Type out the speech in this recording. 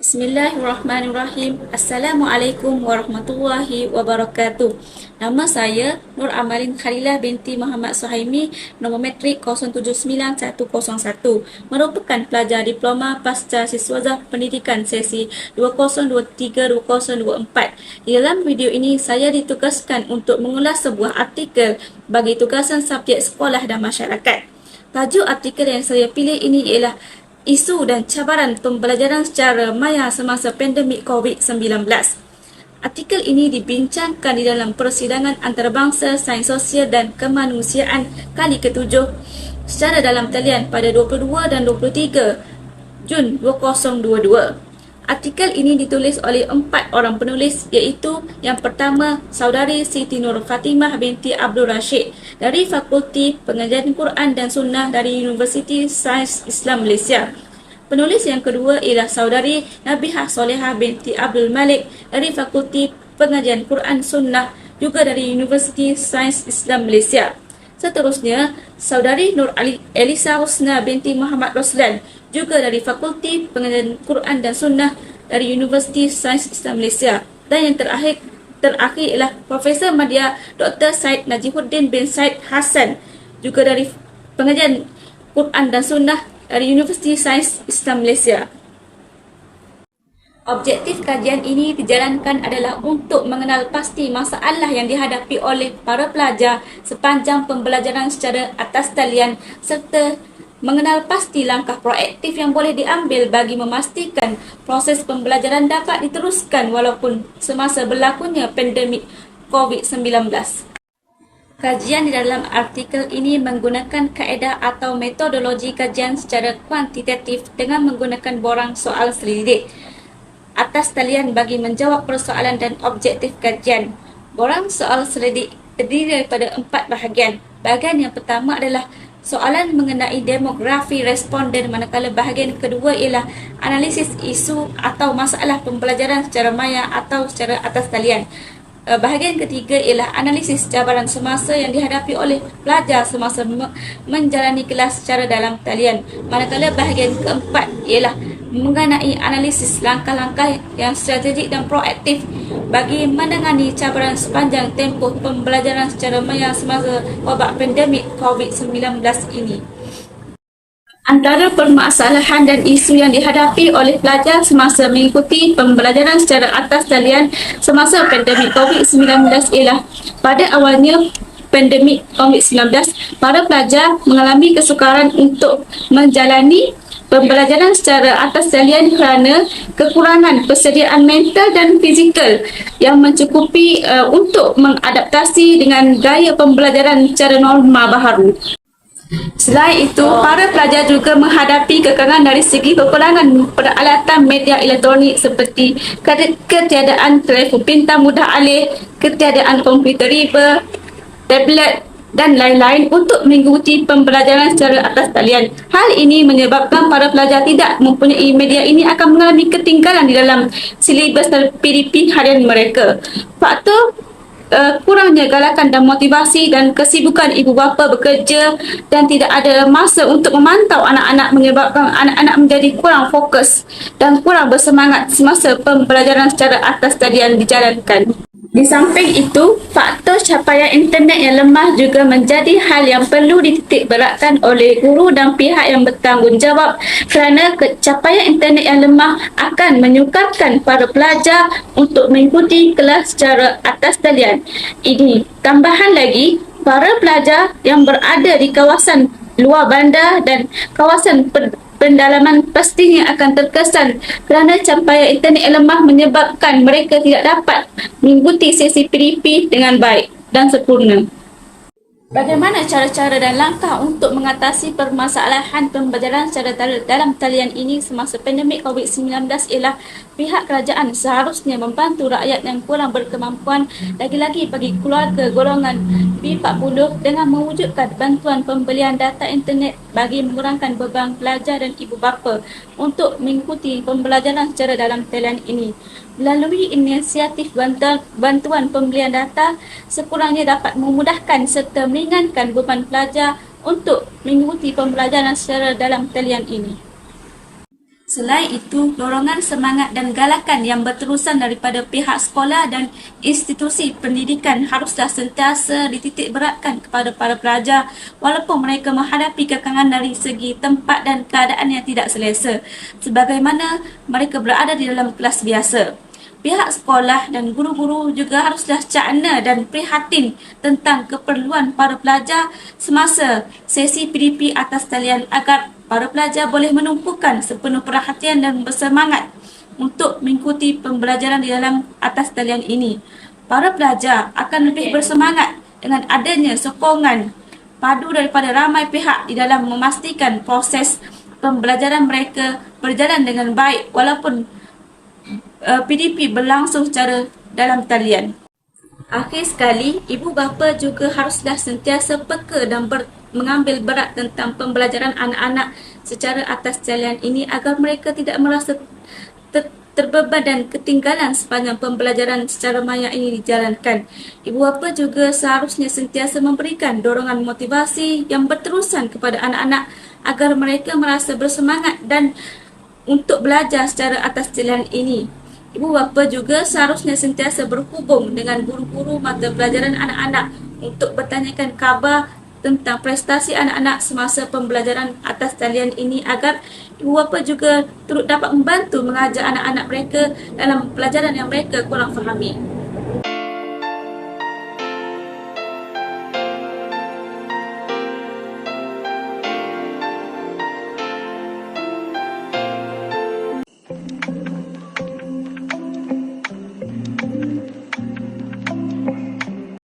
Bismillahirrahmanirrahim. Assalamualaikum warahmatullahi wabarakatuh. Nama saya Nur Amalin Khalilah binti Muhammad Suhaimi, nombor matrik 079101, merupakan pelajar diploma pasca siswazah pendidikan sesi 2023-2024. Di dalam video ini, saya ditugaskan untuk mengulas sebuah artikel bagi tugasan subjek sekolah dan masyarakat. Tajuk artikel yang saya pilih ini ialah isu dan cabaran pembelajaran secara maya semasa pandemik COVID-19. Artikel ini dibincangkan di dalam persidangan antarabangsa Sains Sosial dan Kemanusiaan kali ke-7 secara dalam talian pada 22 dan 23 Jun 2022. Artikel ini ditulis oleh 4 orang penulis, iaitu yang pertama, Saudari Siti Nur Fatimah binti Abdul Rashid dari Fakulti Pengajian Quran dan Sunnah dari Universiti Sains Islam Malaysia. Penulis yang kedua ialah Saudari Nabihah Solehah binti Abdul Malik dari Fakulti Pengajian Quran Sunnah juga dari Universiti Sains Islam Malaysia. Seterusnya, Saudari Nur Elisa Husna binti Muhammad Roslan juga dari Fakulti Pengajian Quran dan Sunnah dari Universiti Sains Islam Malaysia. Dan yang terakhir ialah Profesor Madya Dr. Said Najimuddin bin Said Hassan juga dari Pengajian Quran dan Sunnah dari Universiti Sains Islam Malaysia. Objektif kajian ini dijalankan adalah untuk mengenal pasti masalah yang dihadapi oleh para pelajar sepanjang pembelajaran secara atas talian serta mengenal pasti langkah proaktif yang boleh diambil bagi memastikan proses pembelajaran dapat diteruskan walaupun semasa berlakunya pandemik COVID-19. Kajian di dalam artikel ini menggunakan kaedah atau metodologi kajian secara kuantitatif dengan menggunakan borang soal selidik atas talian bagi menjawab persoalan dan objektif kajian. Borang soal selidik terdiri daripada 4 bahagian. Bahagian yang pertama adalah soalan mengenai demografi responden, manakala bahagian kedua ialah analisis isu atau masalah pembelajaran secara maya atau secara atas talian. Bahagian ketiga ialah analisis cabaran semasa yang dihadapi oleh pelajar semasa menjalani kelas secara dalam talian. Manakala bahagian keempat ialah mengenai analisis langkah-langkah yang strategik dan proaktif bagi menangani cabaran sepanjang tempoh pembelajaran secara maya semasa wabak pandemik COVID-19 ini. Antara permasalahan dan isu yang dihadapi oleh pelajar semasa mengikuti pembelajaran secara atas talian semasa pandemik COVID-19 ialah pada awalnya pandemik COVID-19, para pelajar mengalami kesukaran untuk menjalani pembelajaran secara atas talian kerana kekurangan persediaan mental dan fizikal yang mencukupi untuk mengadaptasi dengan gaya pembelajaran secara norma baharu. Selain itu, para pelajar juga menghadapi kekangan dari segi kekurangan peralatan media elektronik seperti ketiadaan telefon pintar mudah alih, ketiadaan komputer riba, tablet dan lain-lain untuk mengikuti pembelajaran secara atas talian. Hal ini menyebabkan para pelajar tidak mempunyai media ini akan mengalami ketinggalan di dalam silibus dan PDP harian mereka. Faktor kurangnya galakan dan motivasi dan kesibukan ibu bapa bekerja dan tidak ada masa untuk memantau anak-anak menyebabkan anak-anak menjadi kurang fokus dan kurang bersemangat semasa pembelajaran secara atas talian dijalankan. Di samping itu, faktor capaian internet yang lemah juga menjadi hal yang perlu dititikberatkan oleh guru dan pihak yang bertanggungjawab kerana capaian internet yang lemah akan menyukarkan para pelajar untuk mengikuti kelas secara atas talian. Ini tambahan lagi, para pelajar yang berada di kawasan luar bandar dan kawasan pendalaman pastinya akan terkesan kerana capaian internet yang lemah menyebabkan mereka tidak dapat mengikuti sesi PDP dengan baik dan sempurna. Bagaimana cara-cara dan langkah untuk mengatasi permasalahan pembelajaran secara dalam talian ini semasa pandemik COVID-19 ialah pihak kerajaan seharusnya membantu rakyat yang kurang berkemampuan, lagi-lagi bagi keluarga golongan B40 dengan mewujudkan bantuan pembelian data internet bagi mengurangkan beban pelajar dan ibu bapa untuk mengikuti pembelajaran secara dalam talian ini. Melalui inisiatif bantuan pembelian data, sekurangnya dapat memudahkan serta meringankan beban pelajar untuk mengikuti pembelajaran secara dalam talian ini. Selain itu, dorongan semangat dan galakan yang berterusan daripada pihak sekolah dan institusi pendidikan haruslah sentiasa dititik beratkan kepada para pelajar walaupun mereka menghadapi kekangan dari segi tempat dan keadaan yang tidak selesa, sebagaimana mereka berada di dalam kelas biasa. Pihak sekolah dan guru-guru juga haruslah cakna dan prihatin tentang keperluan para pelajar semasa sesi PDP atas talian agar para pelajar boleh menumpukan sepenuh perhatian dan bersemangat untuk mengikuti pembelajaran di dalam atas talian ini. Para pelajar akan lebih bersemangat dengan adanya sokongan padu daripada ramai pihak di dalam memastikan proses pembelajaran mereka berjalan dengan baik walaupun PDP berlangsung secara dalam talian. Akhir sekali, ibu bapa juga haruslah sentiasa peka dan mengambil berat tentang pembelajaran anak-anak secara atas talian ini agar mereka tidak merasa terbeban dan ketinggalan sepanjang pembelajaran secara maya ini dijalankan. Ibu bapa juga seharusnya sentiasa memberikan dorongan motivasi yang berterusan kepada anak-anak agar mereka merasa bersemangat dan untuk belajar secara atas talian ini. Ibu bapa juga seharusnya sentiasa berhubung dengan guru-guru mata pelajaran anak-anak untuk bertanyakan khabar tentang prestasi anak-anak semasa pembelajaran atas talian ini agar ibu bapa juga turut dapat membantu mengajar anak-anak mereka dalam pelajaran yang mereka kurang fahami.